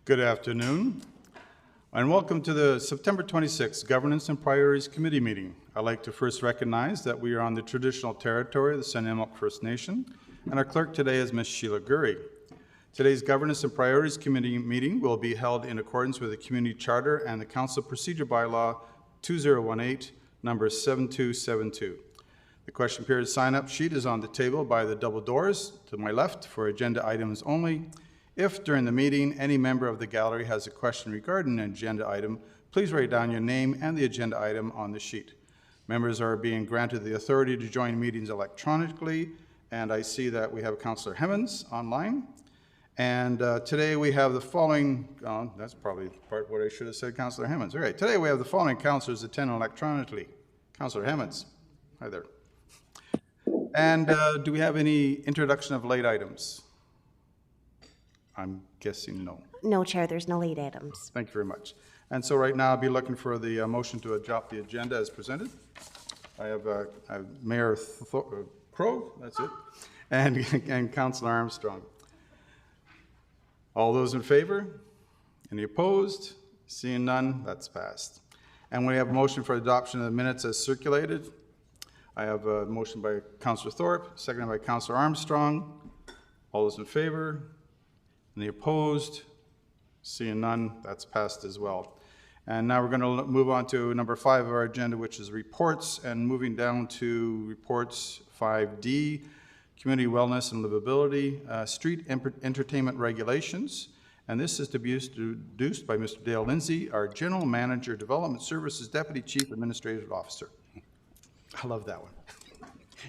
Good afternoon, and welcome to the September 26th Governance and Priorities Committee meeting. I'd like to first recognize that we are on the traditional territory of the Sanimaq First Nation, and our clerk today is Ms. Sheila Gurry. Today's Governance and Priorities Committee meeting will be held in accordance with the Community Charter and the Council Procedure Bylaw 2018, number 7272. The question period sign-up sheet is on the table by the double doors to my left for agenda items only. If during the meeting any member of the gallery has a question regarding an agenda item, please write down your name and the agenda item on the sheet. Members are being granted the authority to join meetings electronically, and I see that we have Councillor Hemmons online. And today we have the following, that's probably part what I should have said, Councillor Hemmons. All right, today we have the following councillors attending electronically. Councillor Hemmons, hi there. And do we have any introduction of late items? I'm guessing no. No, Chair, there's no late items. Thank you very much. And so right now I'll be looking for the motion to adopt the agenda as presented. I have Mayor Crow, that's it, and Councillor Armstrong. All those in favor? Any opposed? Seeing none, that's passed. And we have a motion for adoption of the minutes as circulated. I have a motion by Councillor Thorpe, seconded by Councillor Armstrong. All those in favor? Any opposed? Seeing none, that's passed as well. And now we're going to move on to number 5 of our agenda, which is reports, and moving down to reports 5D, community wellness and livability, street entertainment regulations. And this is to be introduced by Mr. Dale Lindsay, our General Manager, Development Services, Deputy Chief Administrative Officer. I love that one.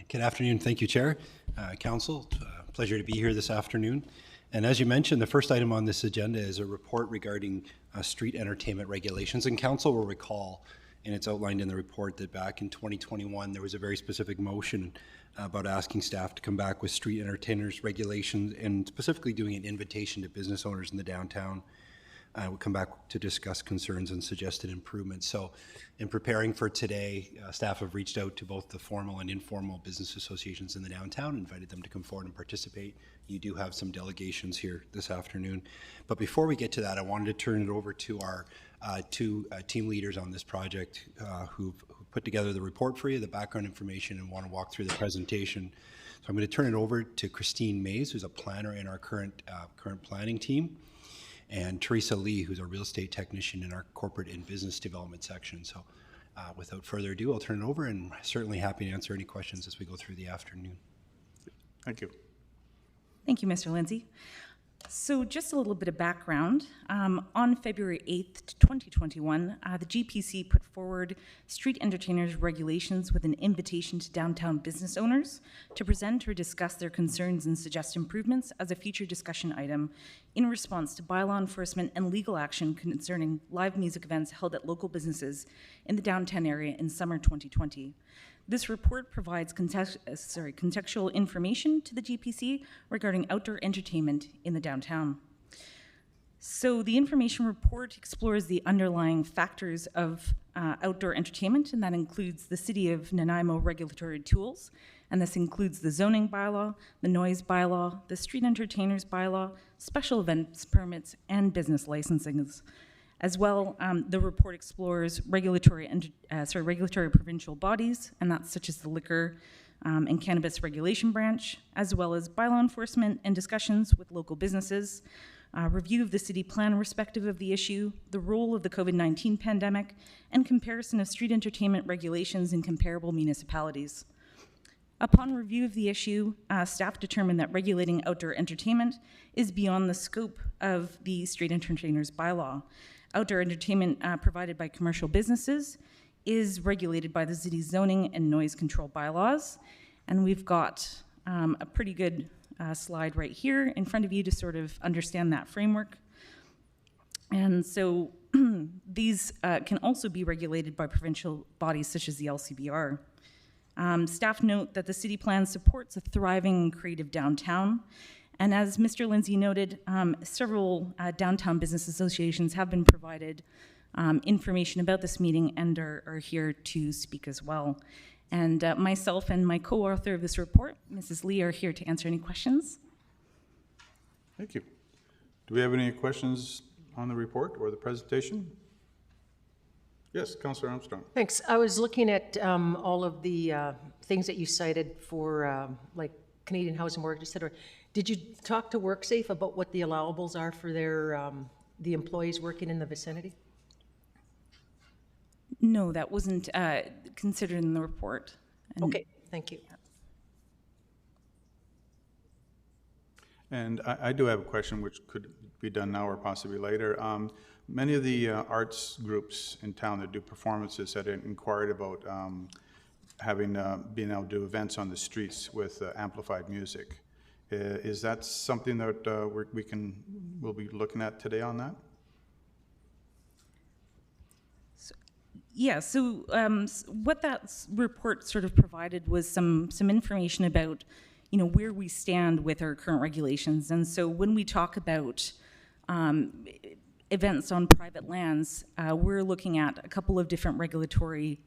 Good afternoon. Thank you, Chair. Council, pleasure to be here this afternoon. And as you mentioned, the first item on this agenda is a report regarding street entertainment regulations. And Council will recall, and it's outlined in the report, that back in 2021, there was a very specific motion about asking staff to come back with street entertainers regulations and specifically doing an invitation to business owners in the downtown. We'll come back to discuss concerns and suggested improvements. So in preparing for today, staff have reached out to both the formal and informal business associations in the downtown, invited them to come forward and participate. You do have some delegations here this afternoon. But before we get to that, I wanted to turn it over to our two team leaders on this project who put together the report for you, the background information, and want to walk through the presentation. So I'm going to turn it over to Christine Mays, who's a planner in our current planning team, and Teresa Lee, who's a real estate technician in our corporate and business development section. So without further ado, I'll turn it over, and certainly happy to answer any questions as we go through the afternoon. Thank you. Thank you, Mr. Lindsay. So just a little bit of background. On February 8th, 2021, the GPC put forward street entertainers regulations with an invitation to downtown business owners to present or discuss their concerns and suggest improvements as a future discussion item in response to bylaw enforcement and legal action concerning live music events held at local businesses in the downtown area in summer 2020. This report provides contextual information to the GPC regarding outdoor entertainment in the downtown. So the information report explores the underlying factors of outdoor entertainment, and that includes the City of Nanaimo regulatory tools, and this includes the zoning bylaw, the noise bylaw, the street entertainers bylaw, special events permits, and business licensings. As well, the report explores regulatory provincial bodies, and that's such as the Liquor and Cannabis Regulation Branch, as well as bylaw enforcement and discussions with local businesses, review of the city plan respective of the issue, the role of the COVID-19 pandemic, and comparison of street entertainment regulations in comparable municipalities. Upon review of the issue, staff determined that regulating outdoor entertainment is beyond the scope of the street entertainers bylaw. Outdoor entertainment provided by commercial businesses is regulated by the city's zoning and noise control bylaws. And we've got a pretty good slide right here in front of you to sort of understand that framework. And so these can also be regulated by provincial bodies such as the LCBR. Staff note that the city plan supports a thriving and creative downtown. And as Mr. Lindsay noted, several downtown business associations have been provided information about this meeting and are here to speak as well. And myself and my co-author of this report, Mrs. Lee, are here to answer any questions. Thank you. Do we have any questions on the report or the presentation? Yes, Councillor Armstrong. Thanks. I was looking at all of the things that you cited for like Canadian Housing Mortgage, et cetera. Did you talk to WorkSafe about what the allowables are for their the employees working in the vicinity? No, that wasn't considered in the report. And Okay, thank you. And I do have a question which could be done now or possibly later. Many of the arts groups in town that do performances had inquired about being able to do events on the streets with amplified music. Is that something that we'll be looking at today on that? Yeah, so what that report sort of provided was some information about, you know, where we stand with our current regulations. And so when we talk about events on private lands, we're looking at a couple of different regulatory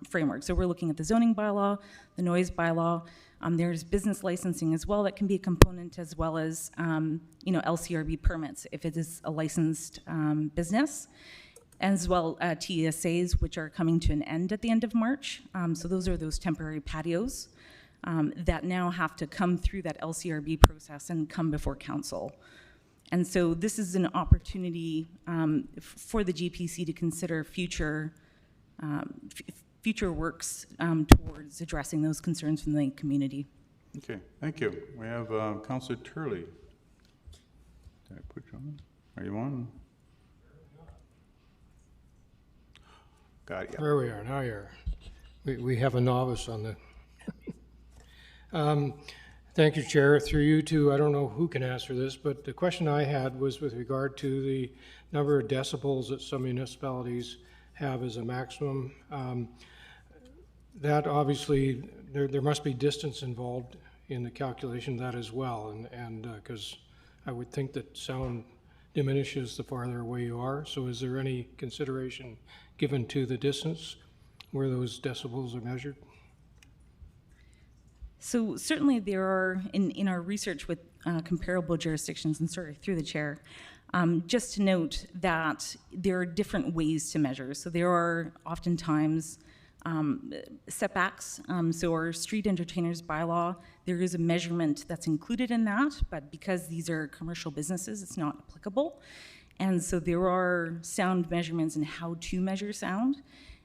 frameworks. So we're looking at the zoning bylaw, the noise bylaw. There's business licensing as well that can be a component, as well as you know, LCRB permits if it is a licensed business, as well TSAs, which are coming to an end at the end of March. So those are those temporary patios that now have to come through that LCRB process and come before council. And so this is an opportunity for the GPC to consider future works towards addressing those concerns from the community. Okay, thank you. We have Councillor Turley. Did I put you on? Are you on? Got it, yeah. There we are, now you're, we have a novice on the. Thank you, Chair. Through you two, I don't know who can answer this, but the question I had was with regard to the number of decibels that some municipalities have as a maximum. That obviously, there must be distance involved in the calculation of that as well, and because I would think that sound diminishes the farther away you are. So is there any consideration given to the distance where those decibels are measured? So certainly there are, in our research with comparable jurisdictions, and sorry, through the chair, just to note that there are different ways to measure. So there are oftentimes setbacks. So our street entertainers bylaw, there is a measurement that's included in that, but because these are commercial businesses, it's not applicable. And so there are sound measurements and how to measure sound.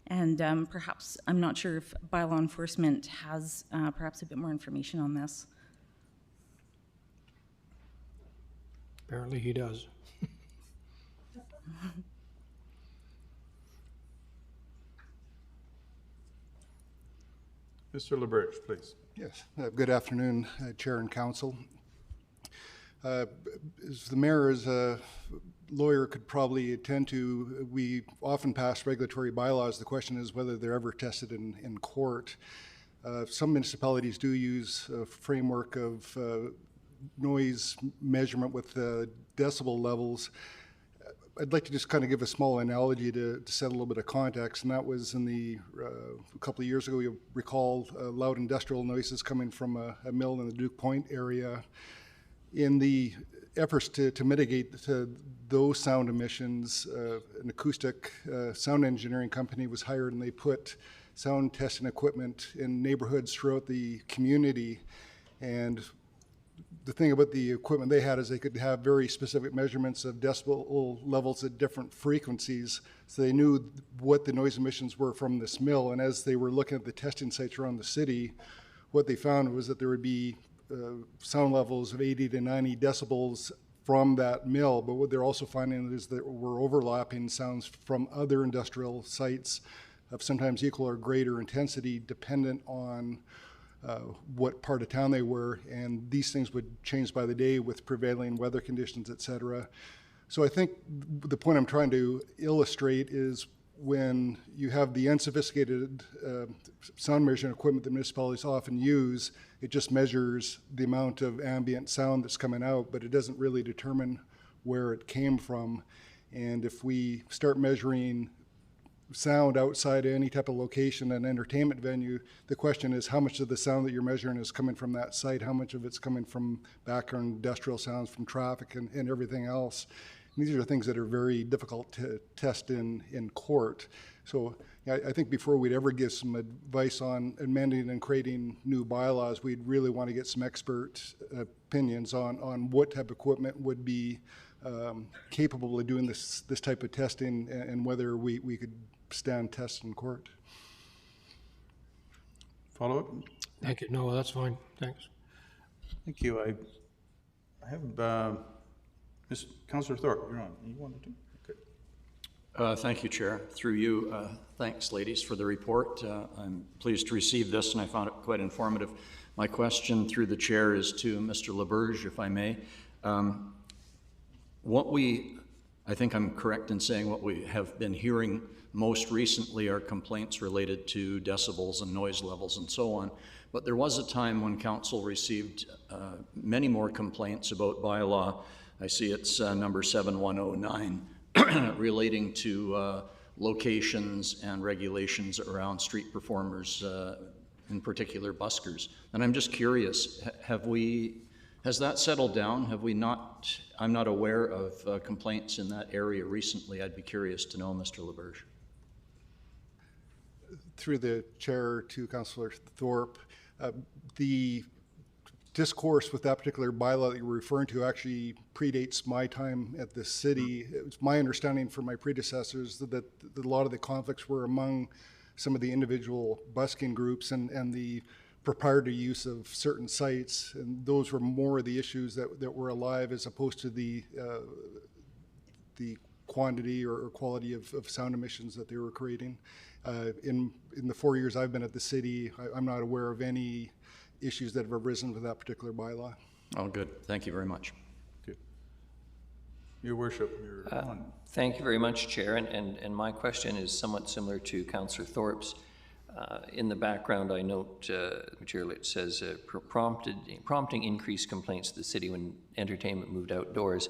And perhaps, I'm not sure if bylaw enforcement has perhaps a bit more information on this. Apparently he does. Mr. LaBerge, please. Yes, good afternoon, Chair and Council. As the mayor is a lawyer could probably attend to, we often pass regulatory bylaws. The question is whether they're ever tested in court. Some municipalities do use a framework of noise measurement with decibel levels. I'd like to just kind of give a small analogy to set a little bit of context, and that was in a couple of years ago. You recall loud industrial noises coming from a mill in the Duke Point area. In the efforts to mitigate those sound emissions, an acoustic sound engineering company was hired, and they put sound testing equipment in neighborhoods throughout the community. And the thing about the equipment they had is they could have very specific measurements of decibel levels at different frequencies, so they knew what the noise emissions were from this mill. And as they were looking at the testing sites around the city, what they found was that there would be sound levels of 80 to 90 decibels from that mill, but what they're also finding is that we're overlapping sounds from other industrial sites of sometimes equal or greater intensity dependent on what part of town they were, and these things would change by the day with prevailing weather conditions, et cetera. So I think the point I'm trying to illustrate is when you have the unsophisticated sound measuring equipment that municipalities often use, it just measures the amount of ambient sound that's coming out, but it doesn't really determine where it came from. And if we start measuring sound outside any type of location, an entertainment venue, the question is how much of the sound that you're measuring is coming from that site, how much of it's coming from background industrial sounds, from traffic and everything else. These are things that are very difficult to test in court. So yeah, I think before we'd ever give some advice on amending and creating new bylaws, we'd really want to get some expert opinions on what type of equipment would be capable of doing this type of testing, and whether we could stand tests in court. Follow up? Thank you. No, that's fine. Thanks. Thank you. I have, Councillor Thorpe, you're on. You wanted to? Okay. Thank you, Chair. Through you, thanks, ladies, for the report. I'm pleased to receive this, and I found it quite informative. My question through the Chair is to Mr. LaBerge, if I may. I think I'm correct in saying what we have been hearing most recently are complaints related to decibels and noise levels and so on. But there was a time when Council received many more complaints about bylaw. I see it's number 7109 relating to locations and regulations around street performers, in particular buskers. And I'm just curious, has that settled down? Have we not, I'm not aware of complaints in that area recently. I'd be curious to know, Mr. LaBerge. Through the chair to Councillor Thorpe, the discourse with that particular bylaw that you're referring to actually predates my time at the city. It was my understanding from my predecessors that a lot of the conflicts were among some of the individual busking groups and the proprietary use of certain sites, and those were more of the issues that were alive, as opposed to the quantity or quality of sound emissions that they were creating. In the 4 years I've been at the city, I'm not aware of any issues that have arisen with that particular bylaw. Oh, good. Thank you very much. Good. Your Worship, you're on. Thank you very much, Chair. And my question is somewhat similar to Councillor Thorpe's. In the background, I note material it says prompting increased complaints to the city when entertainment moved outdoors.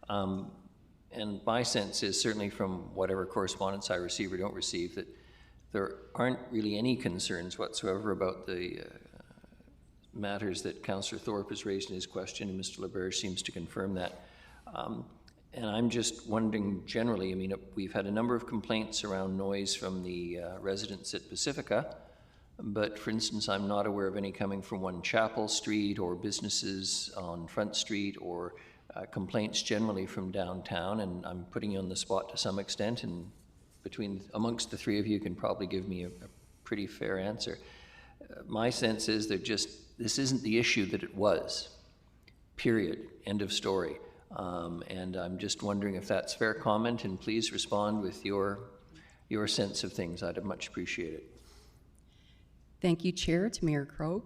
And my sense is, certainly from whatever correspondence I receive or don't receive, that there aren't really any concerns whatsoever about the matters that Councillor Thorpe has raised in his question, and Mr. LaBerge seems to confirm that. And I'm just wondering generally, I mean, we've had a number of complaints around noise from the residents at Pacifica, but for instance, I'm not aware of any coming from One Chapel Street or businesses on Front Street, or complaints generally from downtown. And I'm putting you on the spot to some extent, and amongst the three of you can probably give me a pretty fair answer. My sense is this isn't the issue that it was, period, end of story. And I'm just wondering if that's fair comment, and please respond with your sense of things. I'd much appreciate it. Thank you, Chair, to Mayor Krogh.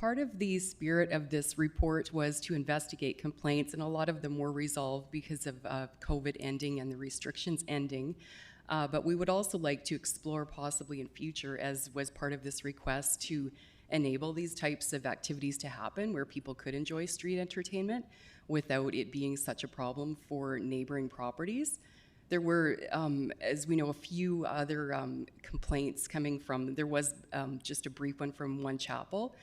Part of the spirit of this report was to investigate complaints, and a lot of them were resolved because of COVID ending and the restrictions ending. But we would also like to explore possibly in future, as was part of this request, to enable these types of activities to happen where people could enjoy street entertainment without it being such a problem for neighboring properties. There were, as we know, a few other complaints coming from, there was just a brief one from One Chapel,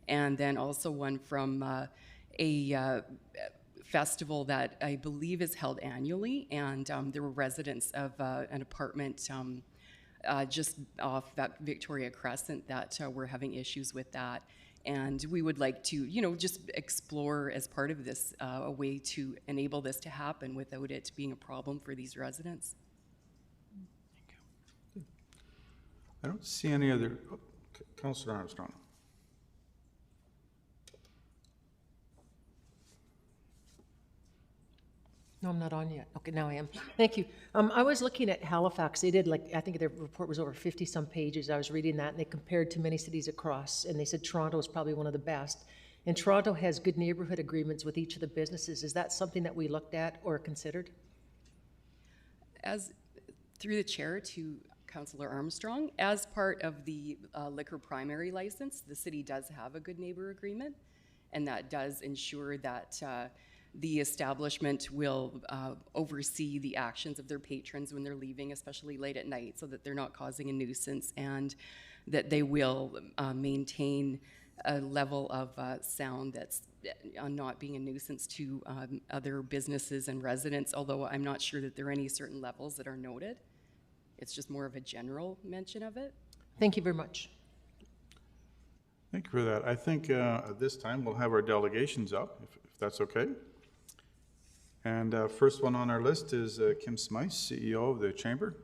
and then also one from a festival that I believe is held annually, and there were residents of an apartment just off that Victoria Crescent that were having issues with that. And we would like to, just explore as part of this a way to enable this to happen without it being a problem for these residents. I don't see any other. Councillor Armstrong. No, I'm not on yet. Okay, now I am. Thank you. I was looking at Halifax. They did, I think their report was over 50-some pages. I was reading that, and they compared to many cities across, and they said Toronto is probably one of the best. And Toronto has good neighborhood agreements with each of the businesses. Is that something that we looked at or considered? As through the chair to Councillor Armstrong, as part of the liquor primary license, the city does have a good neighbor agreement, and that does ensure that the establishment will oversee the actions of their patrons when they're leaving, especially late at night, so that they're not causing a nuisance, and that they will maintain a level of sound that's not being a nuisance to other businesses and residents, although I'm not sure that there are any certain levels that are noted. It's just more of a general mention of it. Thank you very much. Thank you for that. I think at this time we'll have our delegations up, if that's okay. And first one on our list is Kim Smythe, CEO of the Chamber.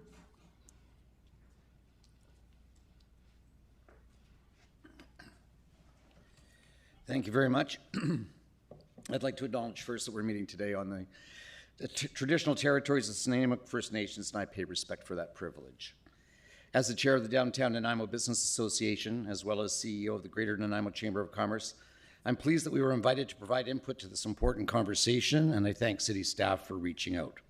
Thank you very much. I'd like to acknowledge first that we're meeting today on the traditional territories of Snuneymuxw First Nations, and I pay respect for that privilege. As the chair of the Downtown Nanaimo Business Association, as well as CEO of the Greater Nanaimo Chamber of Commerce, I'm pleased that we were invited to provide input to this important conversation, and I thank city staff for reaching out.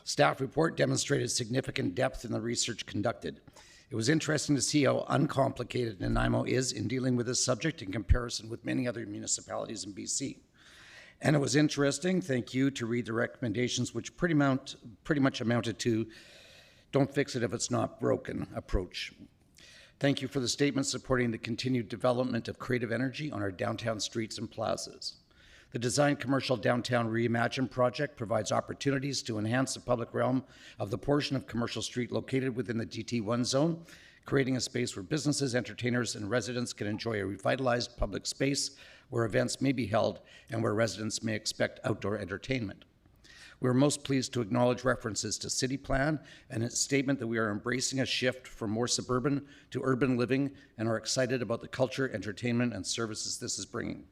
Staff report demonstrated significant depth in the research conducted. It was interesting to see how uncomplicated Nanaimo is in dealing with this subject in comparison with many other municipalities in BC. And it was interesting, thank you, to read the recommendations which pretty much amounted to don't fix it if it's not broken approach. Thank you for the statement supporting the continued development of creative energy on our downtown streets and plazas. The Design Commercial Downtown Reimagine project provides opportunities to enhance the public realm of the portion of Commercial Street located within the DT1 zone, creating a space where businesses, entertainers, and residents can enjoy a revitalized public space where events may be held and where residents may expect outdoor entertainment. We are most pleased to acknowledge references to City Plan and its statement that we are embracing a shift from more suburban to urban living and are excited about the culture, entertainment, and services this is bringing.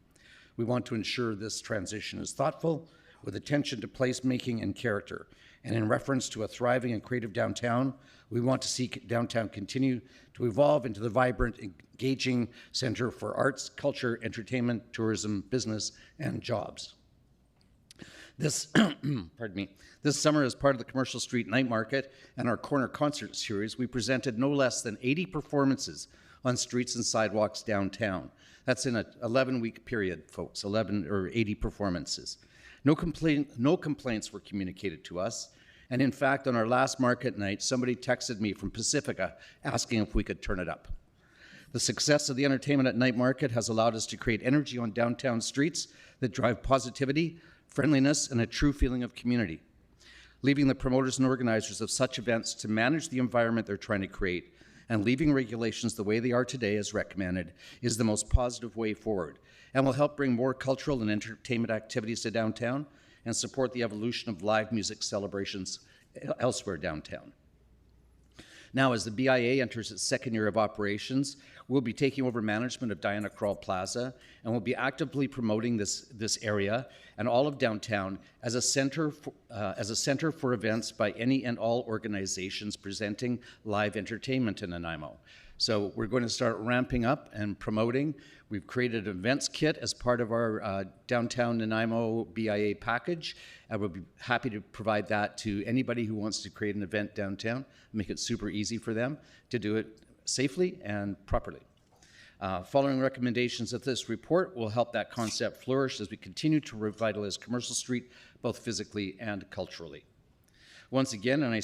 We want to ensure this transition is thoughtful, with attention to placemaking and character. And in reference to a thriving and creative downtown, we want to see downtown continue to evolve into the vibrant, engaging center for arts, culture, entertainment, tourism, business, and jobs. This, pardon me, this summer, as part of the Commercial Street Night Market and our Corner Concert Series, we presented no less than 80 performances on streets and sidewalks downtown. That's in an 11-week period, folks, 11 or 80 performances. No complaints were communicated to us. And in fact, on our last market night, somebody texted me from Pacifica asking if we could turn it up. The success of the entertainment at Night Market has allowed us to create energy on downtown streets that drive positivity, friendliness, and a true feeling of community. Leaving the promoters and organizers of such events to manage the environment they're trying to create and leaving regulations the way they are today as recommended is the most positive way forward and will help bring more cultural and entertainment activities to downtown and support the evolution of live music celebrations elsewhere downtown. Now, as the BIA enters its second year of operations, we'll be taking over management of Diana Krall Plaza, and we'll be actively promoting this area and all of downtown as a center for events by any and all organizations presenting live entertainment in Nanaimo. So we're going to start ramping up and promoting. We've created an events kit as part of our downtown Nanaimo BIA package. And we'll be happy to provide that to anybody who wants to create an event downtown, make it super easy for them to do it safely and properly. Following recommendations of this report will help that concept flourish as we continue to revitalize Commercial Street, both physically and culturally. Once again, and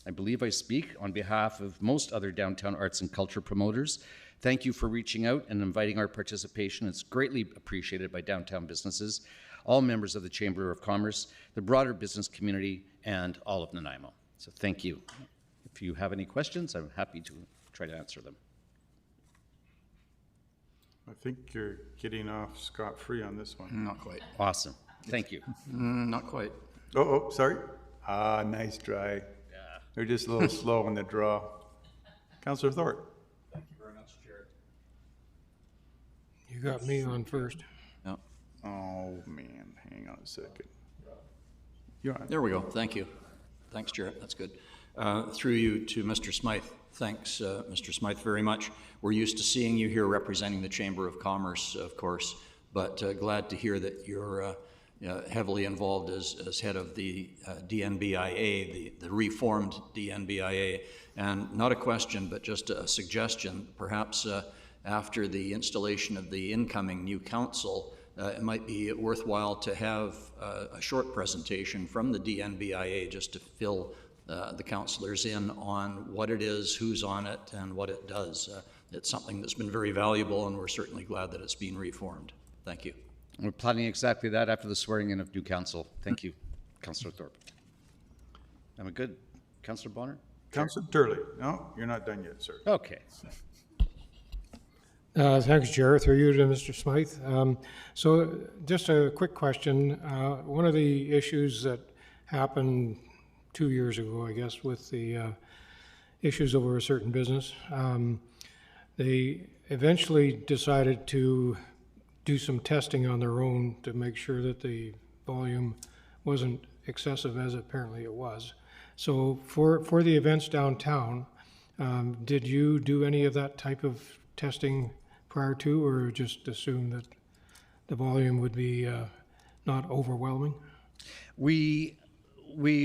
I believe I speak on behalf of most other downtown arts and culture promoters. Thank you for reaching out and inviting our participation. It's greatly appreciated by downtown businesses, all members of the Chamber of Commerce, the broader business community, and all of Nanaimo. So thank you. If you have any questions, I'm happy to try to answer them. I think you're getting off scot-free on this one. Not quite. Awesome. Thank you. Not quite. Oh, sorry. Nice try. Yeah. They're just a little slow in the draw. Councillor Thorpe. Thank you very much, Chair. You got me on first. No. Oh, man. Hang on a second. You're on. There we go. Thank you. Thanks, Chair. That's good. Through you to Mr. Smythe. Thanks, Mr. Smythe, very much. We're used to seeing you here representing the Chamber of Commerce, of course, but glad to hear that you're heavily involved as head of the DNBIA, the reformed DNBIA. And not a question, but just a suggestion. Perhaps after the installation of the incoming new council, it might be worthwhile to have a short presentation from the DNBIA just to fill the councillors in on what it is, who's on it, and what it does. It's something that's been very valuable, and we're certainly glad that it's being reformed. Thank you. We're planning exactly that after the swearing in of new council. Thank you, Councillor Thorpe. Am I good? Councillor Bonner? Councillor Turley. No, you're not done yet, sir. Okay. Thanks, Chair. Through you to Mr. Smythe. So just a quick question. One of the issues that happened 2 years ago, I guess, with the issues over a certain business, they eventually decided to do some testing on their own to make sure that the volume wasn't excessive, as apparently it was. So for the events downtown, did you do any of that type of testing prior to, or just assume that the volume would be not overwhelming? We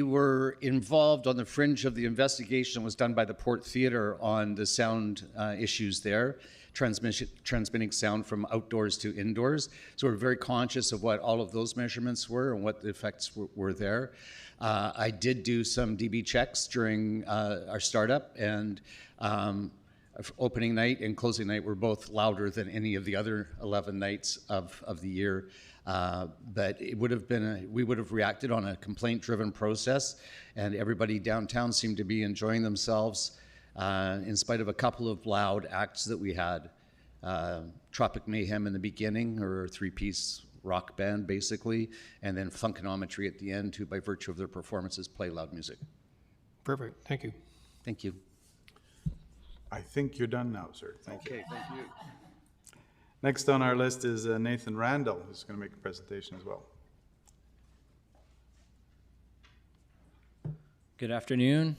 were involved on the fringe of the investigation that was done by the Port Theatre on the sound issues there, transmitting sound from outdoors to indoors. So we're very conscious of what all of those measurements were and what the effects were there. I did do some DB checks during our startup, and opening night and closing night were both louder than any of the other 11 nights of the year. But it would have been we would have reacted on a complaint-driven process, and everybody downtown seemed to be enjoying themselves in spite of a couple of loud acts that we had. Tropic Mayhem in the beginning, or a three-piece rock band basically, and then Funkanometry at the end, who by virtue of their performances play loud music. Perfect. Thank you. Thank you. I think you're done now, sir. Thank you. Okay, thank you. Next on our list is Nathan Randall, who's going to make a presentation as well. Good afternoon,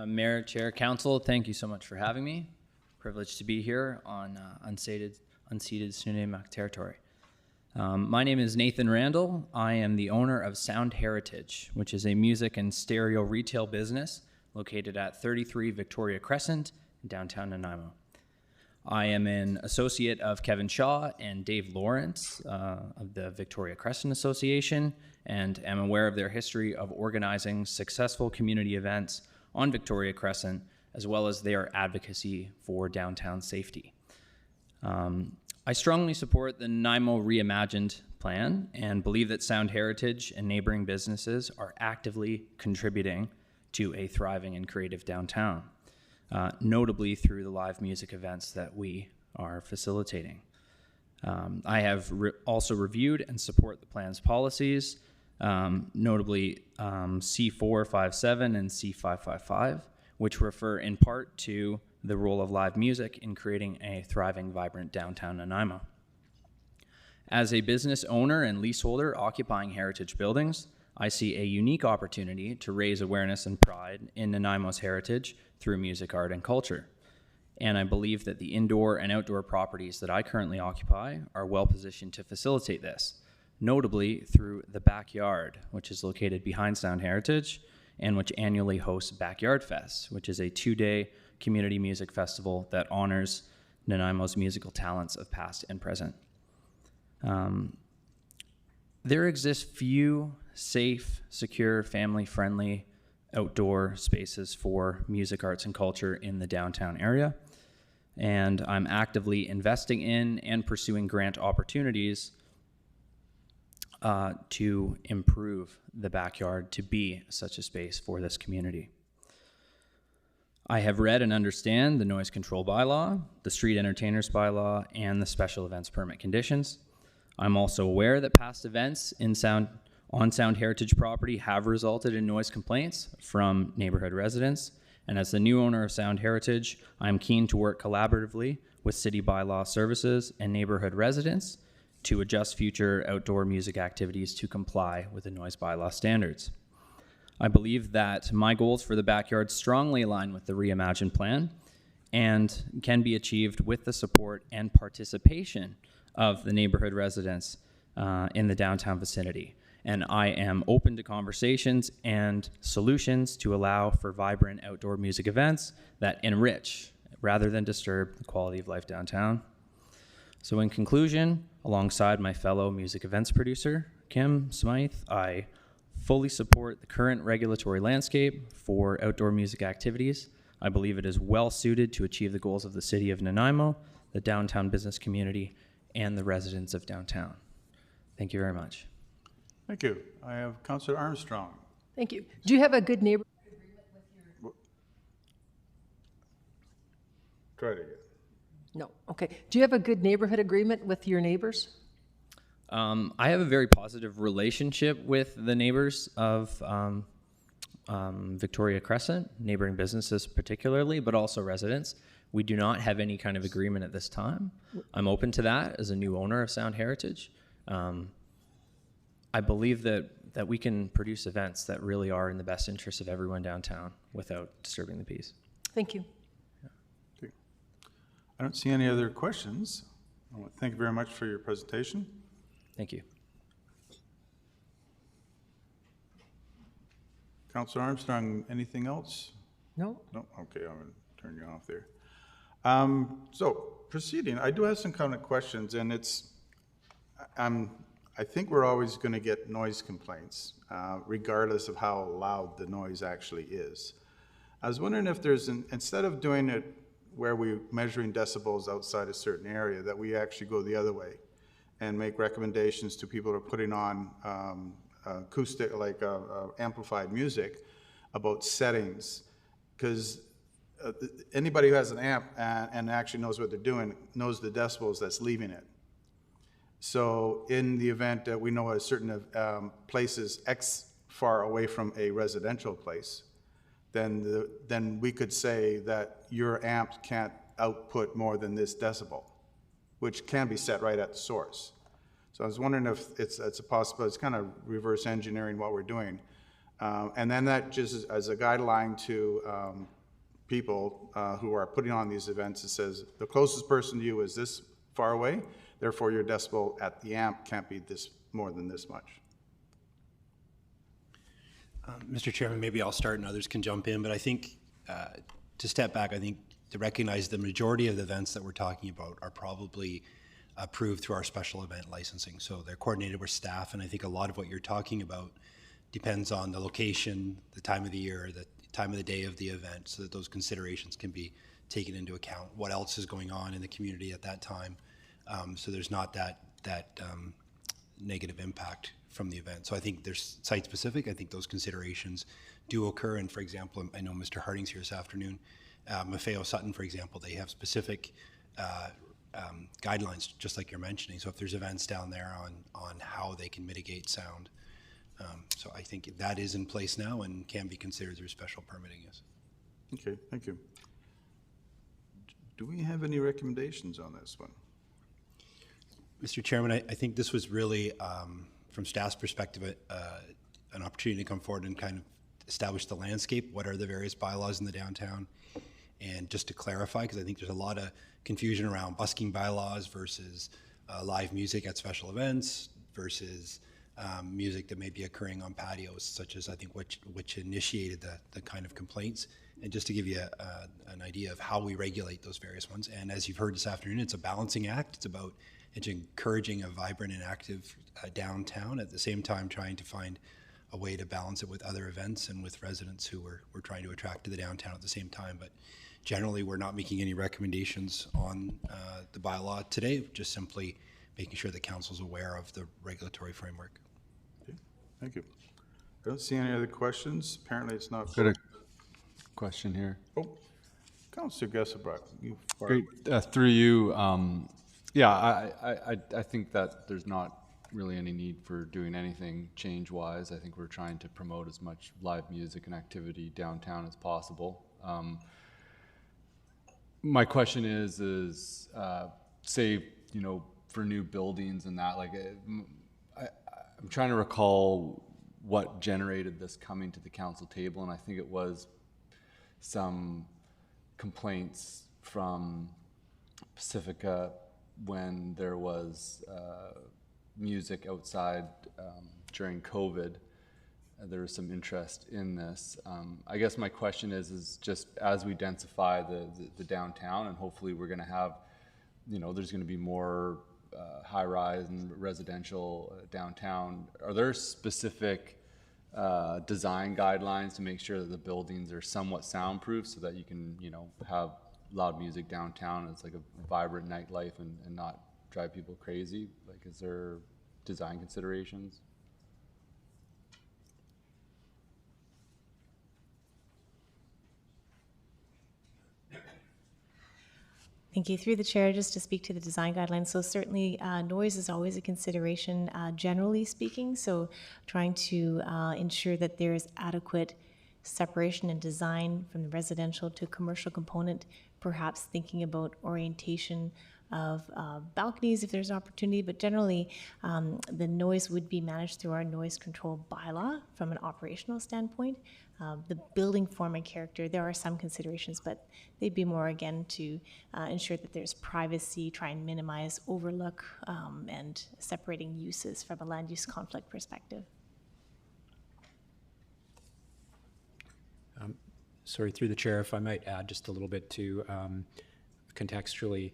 Mayor, Chair, Council. Thank you so much for having me. Privileged to be here on unceded Snuneymuxw territory. My name is Nathan Randall. I am the owner of Sound Heritage, which is a music and stereo retail business located at 33 Victoria Crescent in downtown Nanaimo. I am an associate of Kevin Shaw and Dave Lawrence of the Victoria Crescent Association, and am aware of their history of organizing successful community events on Victoria Crescent, as well as their advocacy for downtown safety. I strongly support the Nanaimo Reimagined plan and believe that Sound Heritage and neighboring businesses are actively contributing to a thriving and creative downtown, notably through the live music events that we are facilitating. I have also reviewed and support the plan's policies, notably C457 and C555, which refer in part to the role of live music in creating a thriving, vibrant downtown Nanaimo. As a business owner and leaseholder occupying heritage buildings, I see a unique opportunity to raise awareness and pride in Nanaimo's heritage through music, art, and culture. And I believe that the indoor and outdoor properties that I currently occupy are well positioned to facilitate this, notably through the Backyard, which is located behind Sound Heritage, and which annually hosts Backyard Fest, which is a 2-day community music festival that honors Nanaimo's musical talents of past and present. There exist few safe, secure, family-friendly outdoor spaces for music, arts, and culture in the downtown area, and I'm actively investing in and pursuing grant opportunities to improve the Backyard to be such a space for this community. I have read and understand the noise control bylaw, the street entertainers bylaw, and the special events permit conditions. I'm also aware that past events on Sound Heritage property have resulted in noise complaints from neighborhood residents. And as the new owner of Sound Heritage, I'm keen to work collaboratively with city bylaw services and neighborhood residents to adjust future outdoor music activities to comply with the noise bylaw standards. I believe that my goals for the Backyard strongly align with the Reimagined plan and can be achieved with the support and participation of the neighborhood residents in the downtown vicinity. And I am open to conversations and solutions to allow for vibrant outdoor music events that enrich rather than disturb the quality of life downtown. So in conclusion, alongside my fellow music events producer, Kim Smythe, I fully support the current regulatory landscape for outdoor music activities. I believe it is well suited to achieve the goals of the city of Nanaimo, the downtown business community, and the residents of downtown. Thank you very much. Thank you. I have Councillor Armstrong. Thank you. Do you have a good neighbor? Try it again. No. Okay. Do you have a good neighborhood agreement with your neighbors? I have a very positive relationship with the neighbors of Victoria Crescent, neighboring businesses particularly, but also residents. We do not have any kind of agreement at this time. I'm open to that as a new owner of Sound Heritage. I believe that we can produce events that really are in the best interest of everyone downtown without disturbing the peace. Thank you. I don't see any other questions. Thank you very much for your presentation. Thank you. Councillor Armstrong, anything else? No? No? Okay, I'm going to turn you off there. So, proceeding, I do have some kind of questions, and it's, I think we're always going to get noise complaints, regardless of how loud the noise actually is. I was wondering if there's, instead of doing it where we're measuring decibels outside a certain area, that we actually go the other way and make recommendations to people who are putting on acoustic, like amplified music, about settings. Because anybody who has an amp and actually knows what they're doing knows the decibels that's leaving it. So in the event that we know a certain place is X far away from a residential place, then we could say that your amp can't output more than this decibel, which can be set right at the source. So I was wondering if it's a possibility. It's kind of reverse engineering what we're doing. And then that just as a guideline to people who are putting on these events, it says the closest person to you is this far away, therefore your decibel at the amp can't be this more than this much. Mr. Chairman, maybe I'll start and others can jump in, but I think to step back, I think to recognize the majority of the events that we're talking about are probably approved through our special event licensing. So they're coordinated with staff, and I think a lot of what you're talking about depends on the location, the time of the year, the time of the day of the event, so that those considerations can be taken into account. What else is going on in the community at that time, so there's not that negative impact from the event. So I think there's site-specific. I think those considerations do occur. And for example, I know Mr. Harding's here this afternoon. Maffeo Sutton, for example, they have specific guidelines, just like you're mentioning. So if there's events down there on how they can mitigate sound. So I think that is in place now and can be considered through special permitting, yes. Okay, thank you. Do we have any recommendations on this one? Mr. Chairman, I think this was really, from staff's perspective, an opportunity to come forward and kind of establish the landscape. What are the various bylaws in the downtown? And just to clarify, because I think there's a lot of confusion around busking bylaws versus live music at special events versus music that may be occurring on patios, such as I think which initiated the kind of complaints. And just to give you an idea of how we regulate those various ones. And as you've heard this afternoon, it's a balancing act. It's about encouraging a vibrant and active downtown, at the same time trying to find a way to balance it with other events and with residents who we're trying to attract to the downtown at the same time. But generally, we're not making any recommendations on the bylaw today, just simply making sure that council's aware of the regulatory framework. Okay, thank you. I don't see any other questions. Apparently it's not. Got a question here. Oh, Councillor Gesselbrock, you. Great, through you. Yeah, I think that there's not really any need for doing anything change-wise. I think we're trying to promote as much live music and activity downtown as possible. My question is say, you know, for new buildings and that, like, I'm trying to recall what generated this coming to the council table, and I think it was some complaints from Pacifica when there was music outside during COVID. There was some interest in this. I guess my question is just as we densify the downtown, and hopefully we're going to have, you know, there's going to be more high-rise and residential downtown. Are there specific design guidelines to make sure that the buildings are somewhat soundproof so that you can, you know, have loud music downtown. It's like a vibrant nightlife and not drive people crazy. Like, is there design considerations? Thank you. Through the chair, just to speak to the design guidelines. So certainly noise is always a consideration, generally speaking. So trying to ensure that there is adequate separation and design from the residential to commercial component, perhaps thinking about orientation of balconies if there's opportunity, but generally the noise would be managed through our noise control bylaw from an operational standpoint. The building form and character, there are some considerations, but they'd be more again to ensure that there's privacy, try and minimize overlook, and separating uses from a land use conflict perspective. Sorry, through the chair, if I might add just a little bit to contextually.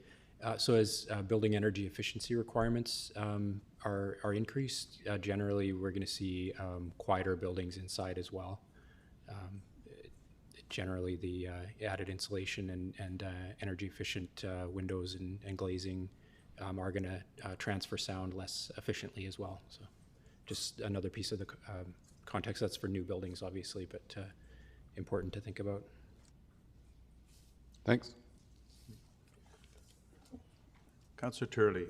So as building energy efficiency requirements are increased, generally we're going to see quieter buildings inside as well. Generally, the added insulation and energy efficient windows and glazing are going to transfer sound less efficiently as well. So just another piece of the context. That's for new buildings, obviously, but important to think about. Thanks. Councillor Turley.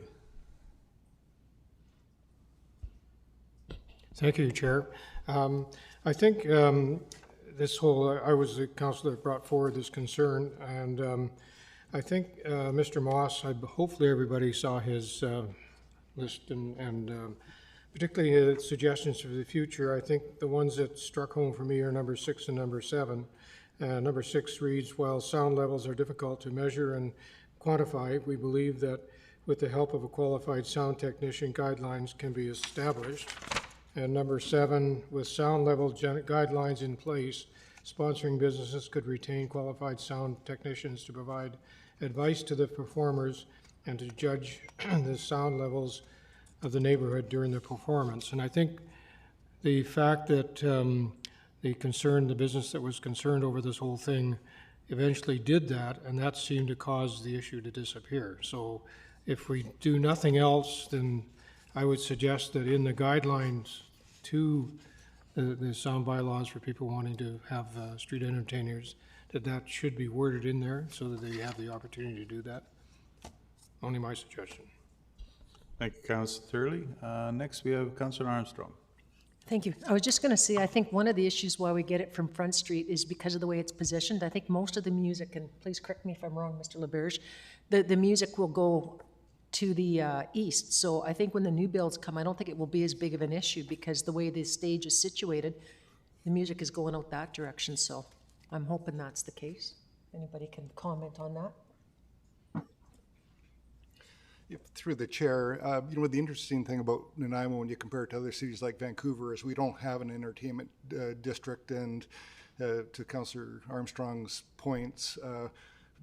Thank you, Chair. I think this whole, I was the councillor that brought forward this concern, and I think Mr. Moss, hopefully everybody saw his list and particularly his suggestions for the future. I think the ones that struck home for me are number 6 and number 7. Number 6 reads, while sound levels are difficult to measure and quantify, we believe that with the help of a qualified sound technician, guidelines can be established. And number 7, with sound level guidelines in place, sponsoring businesses could retain qualified sound technicians to provide advice to the performers and to judge the sound levels of the neighborhood during the performance. And I think the fact that the business that was concerned over this whole thing eventually did that, and that seemed to cause the issue to disappear. So if we do nothing else, then I would suggest that in the guidelines to the sound bylaws for people wanting to have street entertainers, that should be worded in there so that they have the opportunity to do that. Only my suggestion. Thank you, Councillor Turley. Next, we have Councillor Armstrong. Thank you. I was just going to say, I think one of the issues why we get it from Front Street is because of the way it's positioned. I think most of the music, and please correct me if I'm wrong, Mr. LaBerge, the music will go to the east. So I think when the new builds come, I don't think it will be as big of an issue because the way the stage is situated, the music is going out that direction. So I'm hoping that's the case. Anybody can comment on that? Through the chair, you know, the interesting thing about Nanaimo when you compare it to other cities like Vancouver is we don't have an entertainment district, and to Councillor Armstrong's points,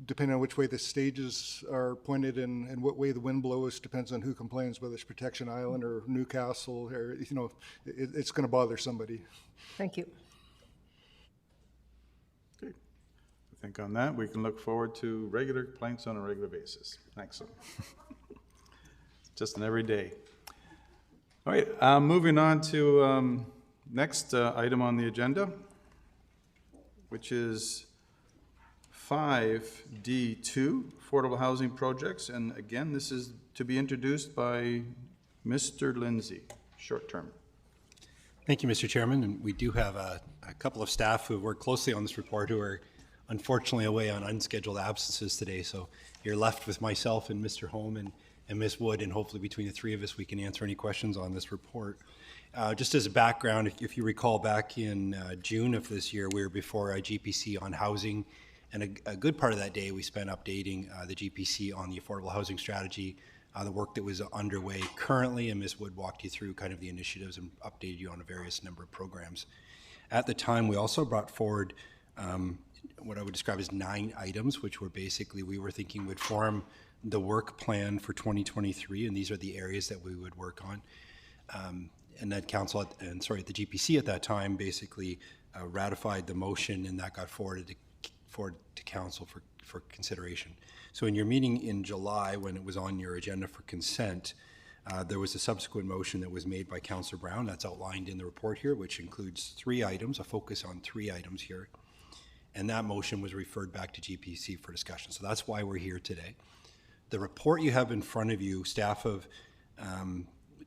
depending on which way the stages are pointed and what way the wind blows depends on who complains, whether it's Protection Island or Newcastle, or, you know, it's going to bother somebody. Thank you. Okay. I think on that, we can look forward to regular complaints on a regular basis. Excellent. Just an everyday. All right, moving on to next item on the agenda, which is 5D2, Affordable Housing Projects. And again, this is to be introduced by Mr. Lindsay, short term. Thank you, Mr. Chairman. And we do have a couple of staff who have worked closely on this report who are unfortunately away on unscheduled absences today. So you're left with myself and Mr. Holm and Ms. Wood, and hopefully between the three of us we can answer any questions on this report. Just as a background, if you recall back in June of this year, we were before GPC on housing, and a good part of that day we spent updating the GPC on the affordable housing strategy, the work that was underway currently, and Ms. Wood walked you through kind of the initiatives and updated you on a various number of programs. At the time, we also brought forward what I would describe as 9 items, which were basically, we were thinking would form the work plan for 2023, and these are the areas that we would work on. and that council, the GPC at that time basically ratified the motion, and that got forwarded to council for consideration. So in your meeting in July, when it was on your agenda for consent, there was a subsequent motion that was made by Councillor Brown, that's outlined in the report here, which includes 3 items, a focus on 3 items here. And that motion was referred back to GPC for discussion. So that's why we're here today. The report you have in front of you, staff have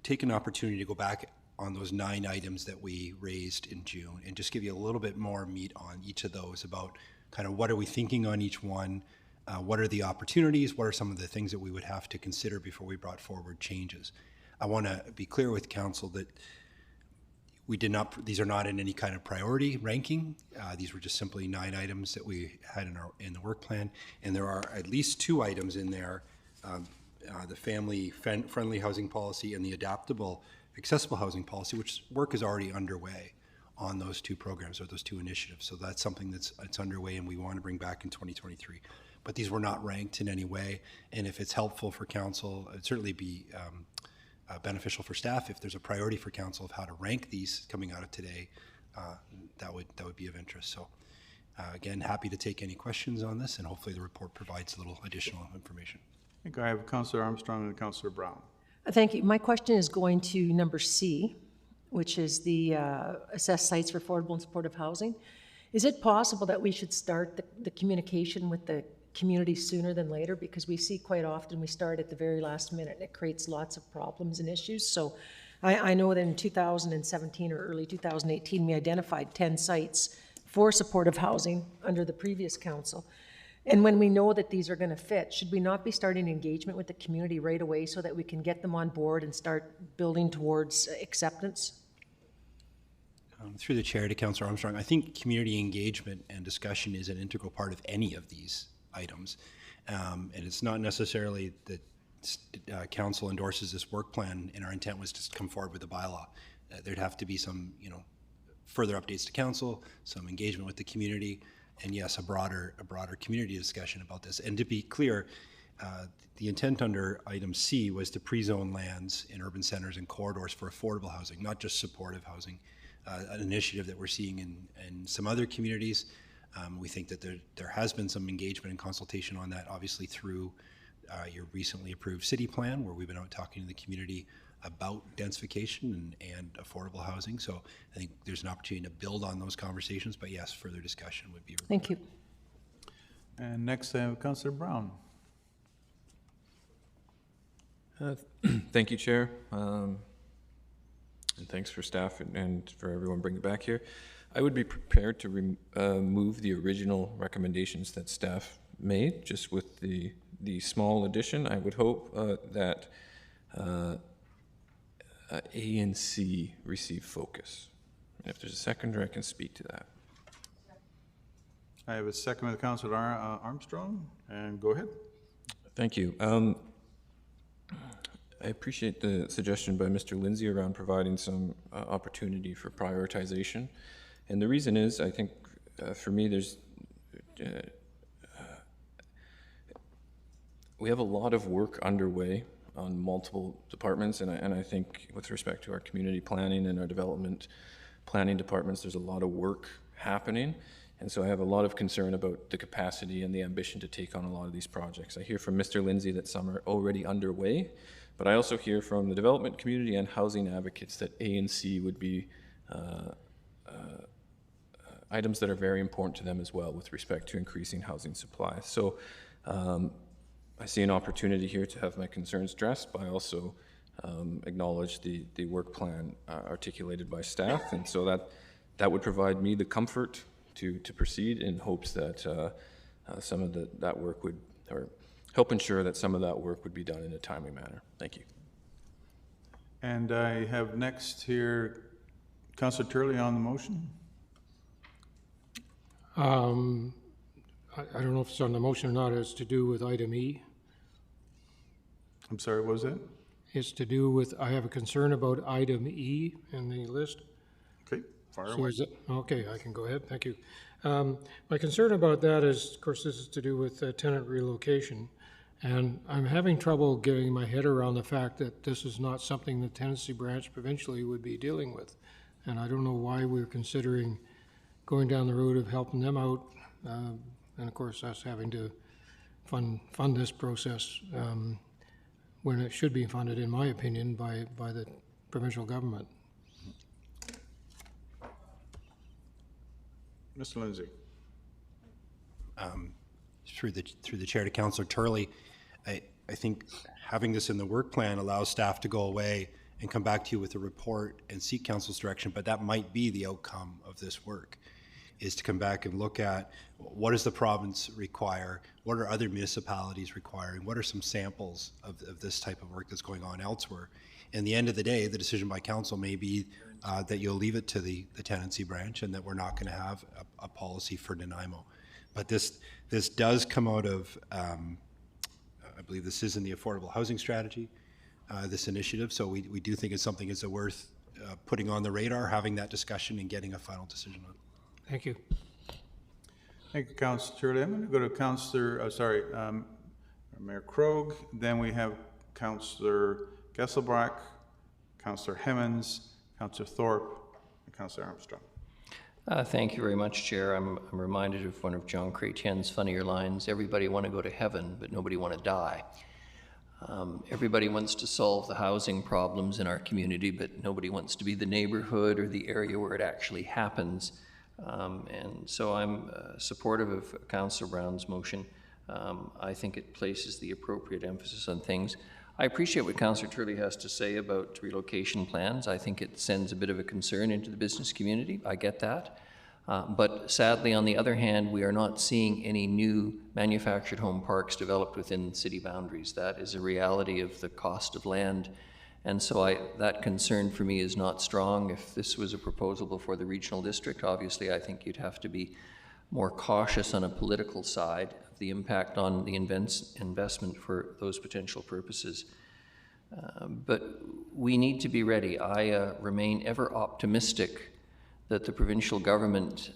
taken an opportunity to go back on those 9 items that we raised in June and just give you a little bit more meat on each of those about kind of what are we thinking on each one, what are the opportunities, what are some of the things that we would have to consider before we brought forward changes. I want to be clear with council that these are not in any kind of priority ranking. These were just simply 9 items that we had in the work plan, and there are at least 2 items in there, the family-friendly housing policy and the adaptable accessible housing policy, which work is already underway on those 2 programs or those 2 initiatives. So that's something that's underway and we want to bring back in 2023. But these were not ranked in any way, and if it's helpful for council, it'd certainly be beneficial for staff if there's a priority for council of how to rank these coming out of today. That would be of interest. So again, happy to take any questions on this, and hopefully the report provides a little additional information. I think I have Councillor Armstrong and Councillor Brown. Thank you. My question is going to number C, which is the assess sites for affordable and supportive housing. Is it possible that we should start the communication with the community sooner than later? Because we see quite often we start at the very last minute and it creates lots of problems and issues. So I know that in 2017 or early 2018, we identified 10 sites for supportive housing under the previous council. And when we know that these are going to fit, should we not be starting engagement with the community right away so that we can get them on board and start building towards acceptance? Through the chair to Councillor Armstrong, I think community engagement and discussion is an integral part of any of these items. And it's not necessarily that council endorses this work plan and our intent was to come forward with a bylaw. There'd have to be some, further updates to council, some engagement with the community, and yes, a broader community discussion about this. And to be clear, the intent under item C was to pre-zone lands in urban centers and corridors for affordable housing, not just supportive housing. An initiative that we're seeing in some other communities. We think that there has been some engagement and consultation on that, obviously through your recently approved city plan, where we've been out talking to the community about densification and affordable housing. So I think there's an opportunity to build on those conversations, but yes, further discussion would be required. Thank you. And next I have Councillor Brown. Thank you, Chair. And thanks for staff and for everyone bringing it back here. I would be prepared to move the original recommendations that staff made, just with the small addition. I would hope that A and C receive focus. And if there's a seconder, I can speak to that. I have a second with Councillor Armstrong, and go ahead. Thank you. I appreciate the suggestion by Mr. Lindsay around providing some opportunity for prioritization. And the reason is, I think, for me, there's we have a lot of work underway on multiple departments, and I think with respect to our community planning and our development planning departments, there's a lot of work happening. And so I have a lot of concern about the capacity and the ambition to take on a lot of these projects. I hear from Mr. Lindsay that some are already underway, but I also hear from the development community and housing advocates that A and C would be items that are very important to them as well with respect to increasing housing supply. So I see an opportunity here to have my concerns addressed, but I also acknowledge the work plan articulated by staff, and so that would provide me the comfort to proceed in hopes that some of that work would, or help ensure that some of that work would be done in a timely manner. Thank you. And I have next here Councillor Turley on the motion. I don't know if it's on the motion or not. It's to do with item E. I'm sorry, what was that? It's to do with, I have a concern about item E in the list. Okay, fire So away. is it, okay, I can go ahead, thank you. My concern about that is, of course, this is to do with tenant relocation. And I'm having trouble getting my head around the fact that this is not something the tenancy branch provincially would be dealing with. And I don't know why we're considering going down the road of helping them out, and of course us having to fund this process when it should be funded, in my opinion, by the provincial government. Mr. Lindsay. Through the chair to Councillor Turley, I think having this in the work plan allows staff to go away and come back to you with a report and seek council's direction, but that might be the outcome of this work, is to come back and look at what does the province require, what are other municipalities requiring, what are some samples of this type of work that's going on elsewhere. In the end of the day, the decision by council may be that you'll leave it to the tenancy branch and that we're not going to have a policy for Nanaimo. But this does come out of, I believe this is in the affordable housing strategy, this initiative. So we do think it's something that's worth putting on the radar, having that discussion and getting a final decision on. Thank you. Thank you, Councillor Turley. I'm going to go to Councillor, Mayor Krog. Then we have Councillor Gesselbrack, Councillor Hemmens, Councillor Thorpe, and Councillor Armstrong. Thank you very much, Chair. I'm reminded of one of John Chrétien's funnier lines: everybody want to go to heaven, but nobody want to die. Everybody wants to solve the housing problems in our community, but nobody wants to be the neighborhood or the area where it actually happens. And so I'm supportive of Councillor Brown's motion. I think it places the appropriate emphasis on things. I appreciate what Councillor Turley has to say about relocation plans. I think it sends a bit of a concern into the business community. I get that. But sadly, on the other hand, we are not seeing any new manufactured home parks developed within city boundaries. That is a reality of the cost of land. And so that concern for me is not strong. If this was a proposal before the regional district, obviously I think you'd have to be more cautious on a political side of the impact on the investment for those potential purposes. But we need to be ready. I remain ever optimistic that the provincial government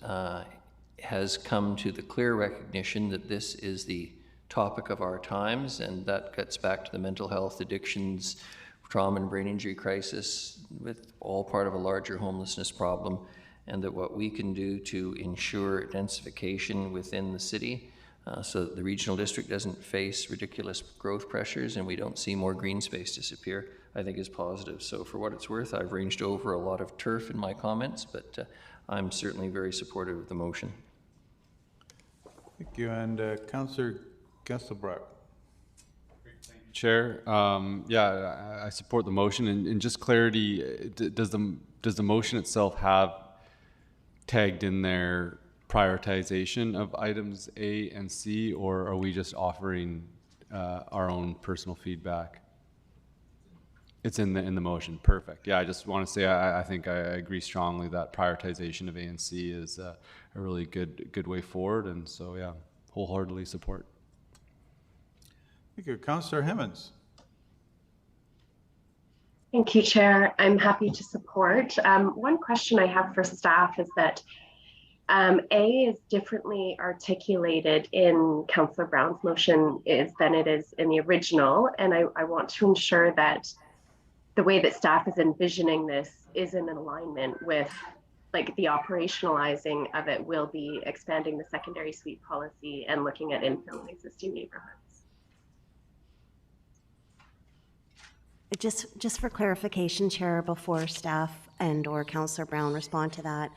has come to the clear recognition that this is the topic of our times, and that gets back to the mental health, addictions, trauma and brain injury crisis, with all part of a larger homelessness problem, and that what we can do to ensure densification within the city so that the regional district doesn't face ridiculous growth pressures and we don't see more green space disappear, I think is positive. So for what it's worth, I've ranged over a lot of turf in my comments, but I'm certainly very supportive of the motion. Thank you. And Councillor Gesselbrack. Chair, yeah, I support the motion. And just clarity, does the motion itself have tagged in there prioritization of items A and C, or are we just offering our own personal feedback? It's in the motion. Perfect. Yeah, I just want to say I think I agree strongly that prioritization of A and C is a really good way forward, and so yeah, wholeheartedly support. Thank you. Councillor Hemmens. Thank you, Chair. I'm happy to support. One question I have for staff is that A is differently articulated in Councillor Brown's motion than it is in the original, and I want to ensure that the way that staff is envisioning this is in alignment with, like, the operationalizing of it will be expanding the secondary suite policy and looking at infill in existing neighborhoods. Just for clarification, Chair, before staff and/or Councillor Brown respond to that,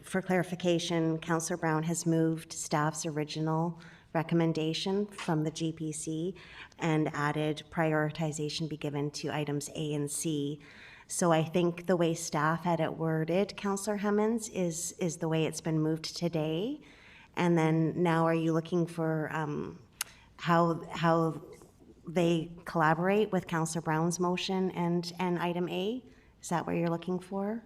for clarification, Councillor Brown has moved staff's original recommendation from the GPC and added prioritization be given to items A and C. So I think the way staff had it worded, Councillor Hemmens, is the way it's been moved today. And then now are you looking for how they collaborate with Councillor Brown's motion and item A? Is that what you're looking for?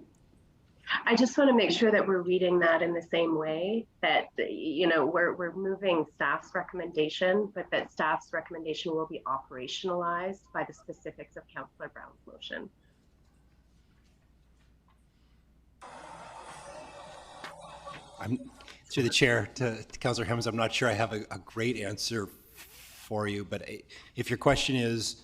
I just want to make sure that we're reading that in the same way, that, you know, we're moving staff's recommendation, but that staff's recommendation will be operationalized by the specifics of Councillor Brown's motion. I'm through the chair to Councillor Hemmens. I'm not sure I have a great answer for you. But if your question is,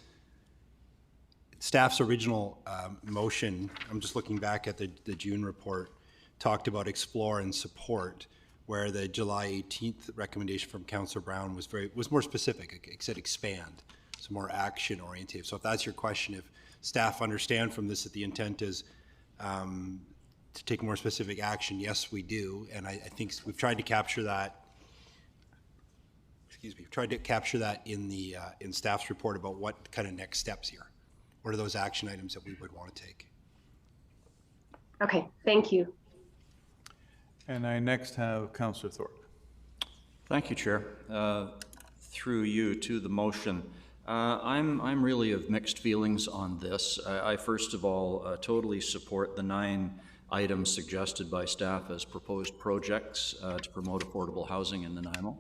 staff's original motion, I'm just looking back at the June report, talked about explore and support, where the July 18th recommendation from Councillor Brown was more specific. It said expand, so more action oriented. So if that's your question, if staff understand from this that the intent is to take more specific action, yes, we do. And I think we've tried to capture that. Excuse me. We've tried to capture that in the in staff's report about what kind of next steps here. What are those action items that we would want to take? Okay, thank you. And I next have Councillor Thorpe. Thank you, Chair. Through you to the motion. I'm really of mixed feelings on this. I first of all totally support the 9 items suggested by staff as proposed projects to promote affordable housing in Nanaimo.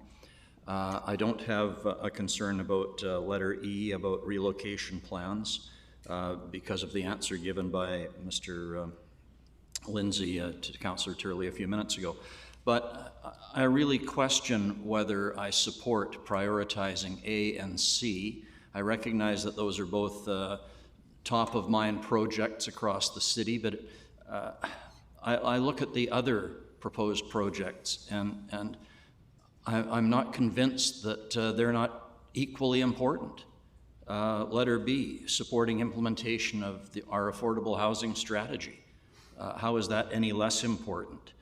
I don't have a concern about letter E about relocation plans because of the answer given by Mr. Lindsay to Councillor Turley a few minutes ago. But I really question whether I support prioritizing A and C. I recognize that those are both top of mind projects across the city, but I look at the other proposed projects and I'm not convinced that they're not equally important. Letter B, supporting implementation of our affordable housing strategy. How is that any less important?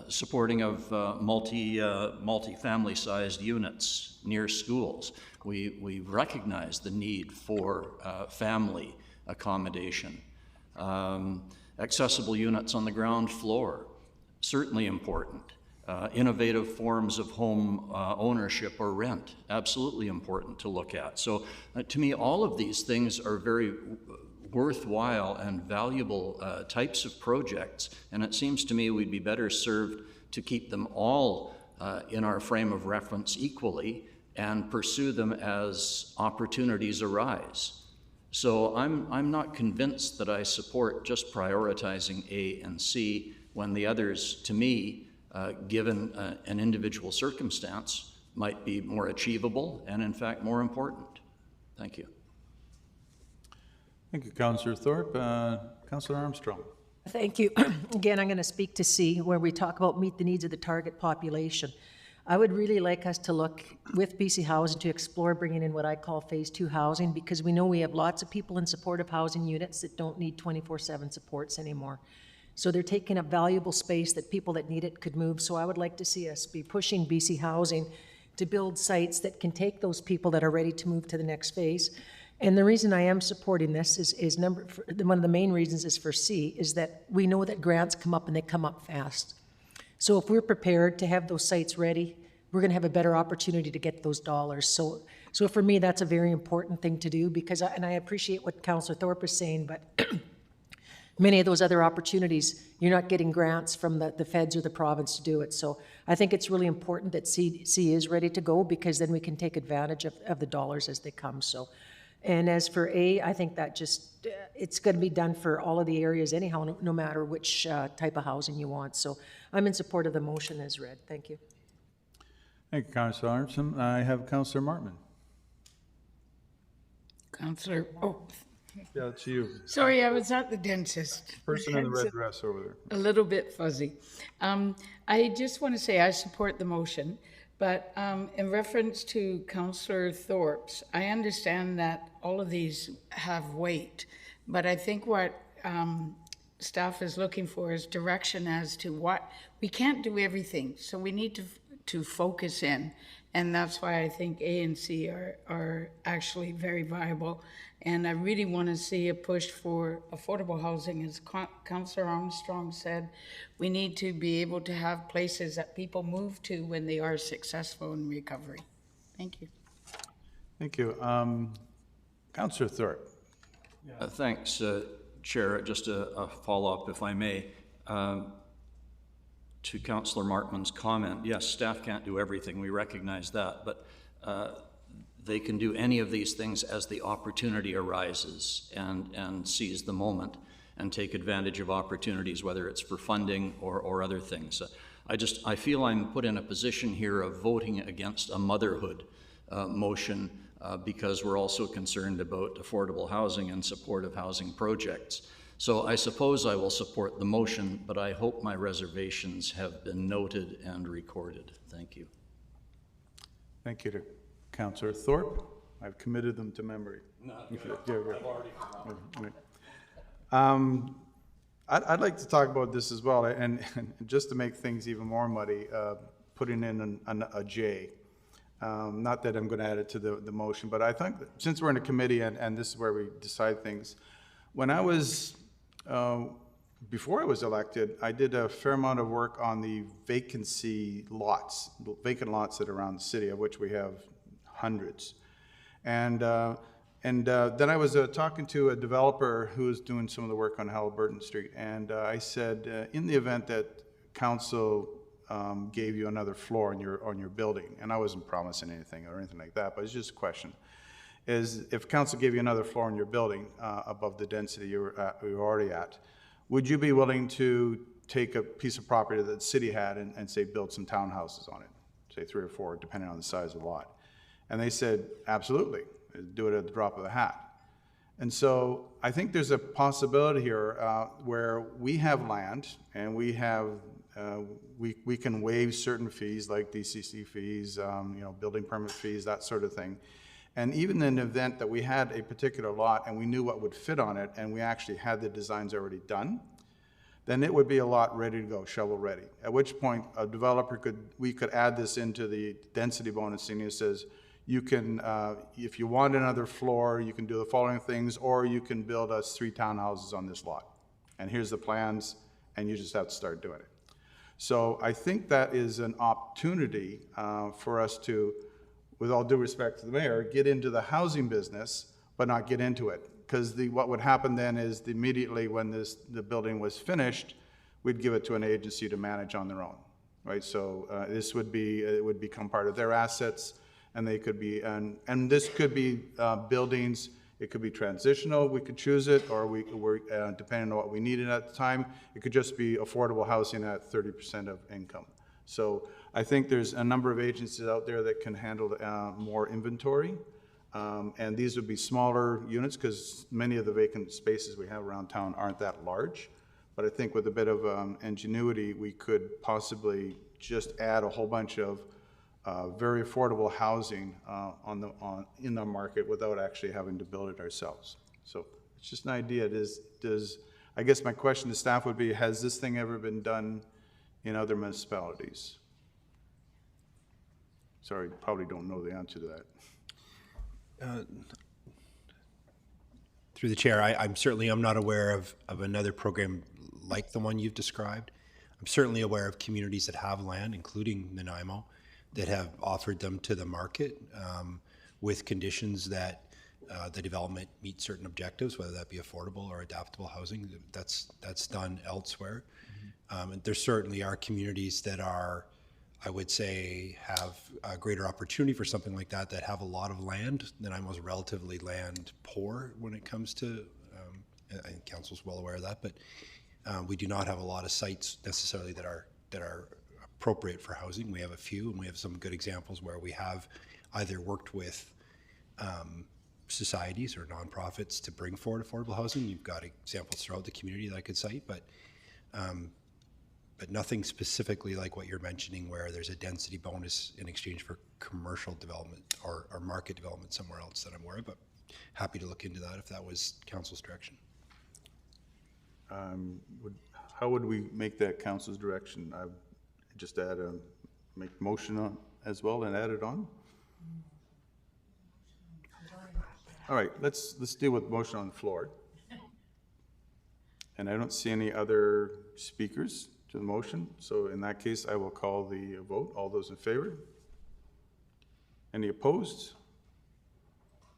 Supporting of multi-family sized units near schools. We recognize the need for family accommodation. Accessible units on the ground floor, certainly important. Innovative forms of home ownership or rent, absolutely important to look at. So to me, all of these things are very worthwhile and valuable types of projects, and it seems to me we'd be better served to keep them all in our frame of reference equally and pursue them as opportunities arise. So I'm not convinced that I support just prioritizing A and C when the others, to me, given an individual circumstance, might be more achievable and in fact more important. Thank you. Thank you, Councillor Thorpe. Councillor Armstrong. Thank you. Again, I'm going to speak to C, where we talk about meet the needs of the target population. I would really like us to look with BC Housing to explore bringing in what I call phase 2 housing, because we know we have lots of people in supportive housing units that don't need 24/7 supports anymore. So they're taking up valuable space that people that need it could move. So I would like to see us be pushing BC Housing to build sites that can take those people that are ready to move to the next phase. And the reason I am supporting this is one of the main reasons is for C, is that we know that grants come up and they come up fast. So if we're prepared to have those sites ready, we're going to have a better opportunity to get those dollars. So for me, that's a very important thing to do, because I appreciate what Councillor Thorpe is saying, but many of those other opportunities, you're not getting grants from the feds or the province to do it. So I think it's really important that C is ready to go, because then we can take advantage of the dollars as they come. So, and as for A, I think that just, it's going to be done for all of the areas anyhow, no matter which type of housing you want. So I'm in support of the motion as read. Thank you. Thank you, Councillor Armstrong. I have Councillor Martman. Councillor, oh. Yeah, it's you. Sorry, I was at the dentist. Person in the red dress over there. A little bit fuzzy. I just want to say I support the motion, but in reference to Councillor Thorpe's, I understand that all of these have weight, but I think what staff is looking for is direction as to what, we can't do everything, so we need to focus in, and that's why I think A and C are actually very viable. And I really want to see a push for affordable housing. As Councillor Armstrong said, we need to be able to have places that people move to when they are successful in recovery. Thank you. Thank you. Councillor Thorpe. Thanks, Chair. Just a follow-up, if I may, to Councillor Martman's comment. Yes, staff can't do everything. We recognize that, but they can do any of these things as the opportunity arises and seize the moment and take advantage of opportunities, whether it's for funding or other things. I feel I'm put in a position here of voting against a motherhood motion because we're also concerned about affordable housing and supportive housing projects. So I suppose I will support the motion, but I hope my reservations have been noted and recorded. Thank you. Thank you to Councillor Thorpe. I've committed them to memory. No, I've already forgotten. I'd like to talk about this as well, and just to make things even more muddy, putting in a J. Not that I'm going to add it to the motion, but I think that since we're in a committee and this is where we decide things, when I was, before I was elected, I did a fair amount of work on the vacant lots that are around the city, of which we have hundreds. And then I was talking to a developer who was doing some of the work on Halliburton Street, and I said, in the event that council gave you another floor on your building, and I wasn't promising anything or anything like that, but it's just a question, is if council gave you another floor in your building above the density you're already at, would you be willing to take a piece of property that the city had and say build some townhouses on it, say 3 or 4, depending on the size of the lot? And they said, absolutely, do it at the drop of a hat. And so I think there's a possibility here where we have land and we have, we can waive certain fees like DCC fees, building permit fees, that sort of thing. And even in the event that we had a particular lot and we knew what would fit on it and we actually had the designs already done, then it would be a lot ready to go, shovel ready. At which point a developer we could add this into the density bonus and it says, you can, if you want another floor, you can do the following things, or you can build us 3 townhouses on this lot. And here's the plans, and you just have to start doing it. So I think that is an opportunity for us to, with all due respect to the mayor, get into the housing business, but not get into it. Because what would happen then is immediately when the building was finished, we'd give it to an agency to manage on their own, right? So it would become part of their assets. And they could be, and this could be buildings, it could be transitional, we could choose it, or we're depending on what we needed at the time, it could just be affordable housing at 30% of income. So I think there's a number of agencies out there that can handle more inventory, and these would be smaller units because many of the vacant spaces we have around town aren't that large. But I think with a bit of ingenuity, we could possibly just add a whole bunch of very affordable housing in the market without actually having to build it ourselves. So it's just an idea. I guess my question to staff would be, has this thing ever been done in other municipalities? Sorry, probably don't know the answer to that. Through the chair, I'm not aware of another program like the one you've described. I'm certainly aware of communities that have land, including Nanaimo, that have offered them to the market with conditions that the development meet certain objectives, whether that be affordable or adaptable housing. That's done elsewhere. And there certainly are communities that are, I would say, have a greater opportunity for something like that have a lot of land. Nanaimo's relatively land poor when it comes to, I think council's well aware of that, but we do not have a lot of sites necessarily that are appropriate for housing. We have a few, and we have some good examples where we have either worked with societies or nonprofits to bring forward affordable housing. You've got examples throughout the community that I could cite, but nothing specifically like what you're mentioning where there's a density bonus in exchange for commercial development or market development somewhere else that I'm aware of, but happy to look into that if that was council's direction. How would we make that council's direction? Just make motion on as well and add it on? All right, let's deal with motion on the floor. And I don't see any other speakers to the motion. So in that case, I will call the vote. All those in favor? Any opposed?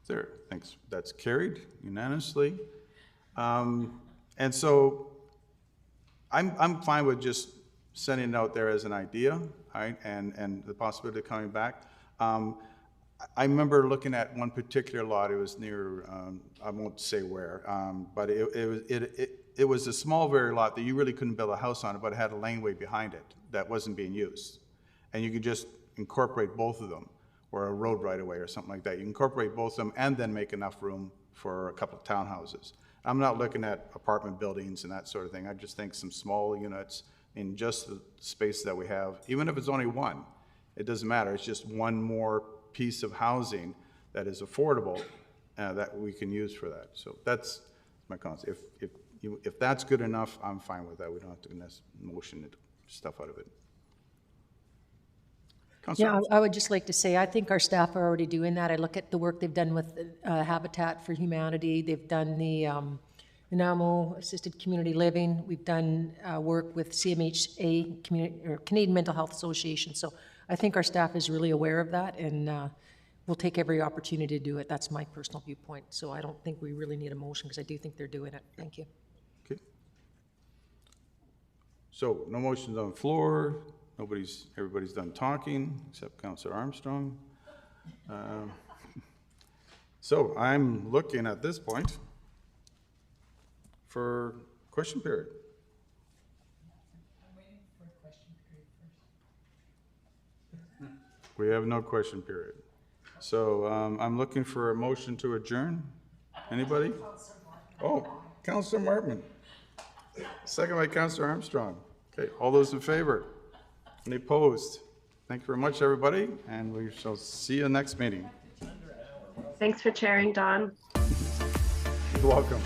There, thanks. That's carried unanimously. And so I'm fine with just sending it out there as an idea, right? And the possibility of coming back. I remember looking at one particular lot. It was near, I won't say where, but it was a small very lot that you really couldn't build a house on it, but it had a laneway behind it that wasn't being used. And you could just incorporate both of them, or a road right away or something like that. You incorporate both of them and then make enough room for a couple of townhouses. I'm not looking at apartment buildings and that sort of thing. I just think some small units in just the space that we have, even if it's only one, it doesn't matter. It's just one more piece of housing that is affordable that we can use for that. So that's my concept. If that's good enough, I'm fine with that. We don't have to motion stuff out of it. Yeah, I would just like to say, I think our staff are already doing that. I look at the work they've done with Habitat for Humanity. They've done the NAMO Assisted Community Living. We've done work with CMHA, Canadian Mental Health Association. So I think our staff is really aware of that, and we'll take every opportunity to do it. That's my personal viewpoint. So I don't think we really need a motion, because I do think they're doing it. Thank you. Okay. So no motions on the floor. Everybody's done talking, except Councillor Armstrong. So I'm looking at this point for question period. We have no question period. So I'm looking for a motion to adjourn. Anybody? Oh, Councillor Martman. Second by Councillor Armstrong. Okay, all those in favor? Any opposed? Thank you very much, everybody, and we shall see you next meeting. Thanks for chairing, Don. You're welcome.